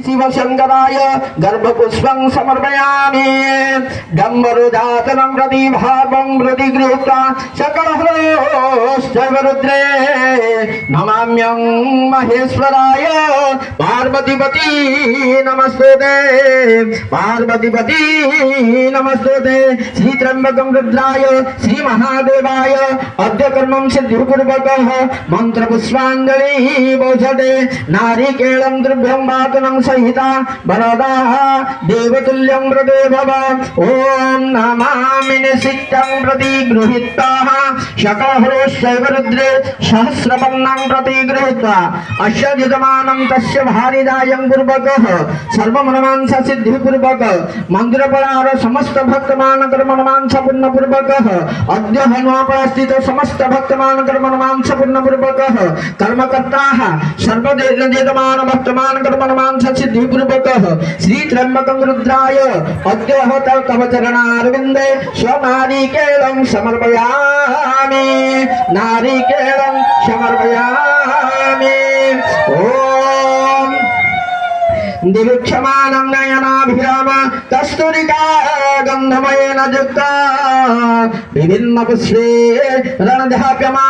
शिवशंकराय गर्भपुष्पं समर्पयामि डम्बरुजातनं प्रतिभावं प्रतिगृहीत्वा सकलहरोष्टवरुद्रे नमाम्यं महेश्वराय पार्वतीपति नमस्तुते पार्वतीपति नमस्तुते श्रीत्रम्बकं रुद्राय श्रीमहादेवाय अद्य कर्मं सिद्धिपूर्वकः मन्त्रपुष्पाञ्जलिः भोजते नारिकेलं द्रव्यं वातनं सहिता वरदाः देवतुल्यं व्रते भव ॐ नमामि निशितं प्रति गृहीताः शकलहरोश्चैव रुद्रे सहस्रवर्णं प्रति गृहीत्वा अस्य यजमानं तस्य भारिदायं पूर्वकः सर्वमनमांस सिद्धिपूर्वक मन्दिरपरार समस्त भक्तमानकर मनमांस पूर्णपूर्वकः अद्य हनुमापरास्थित समस्त भक्तमानकर मनमांस पूर्णपूर्वकः कर्मकर्ताः सर्वदेवमान भक्तमानकर मनमांस सिद्धिपूर्वकः श्रीत्रम्बकं रुद्राय अद्य तव चरणारविन्दे स्वनारिकेलं समर्पयामि नारिकेलं समर्पयामि ॐ दिवीक्षमानं नयनाभिराम कस्तूरिका गन्धमयेन युक्ता विभिन्नपुष्पे रणधाप्यमान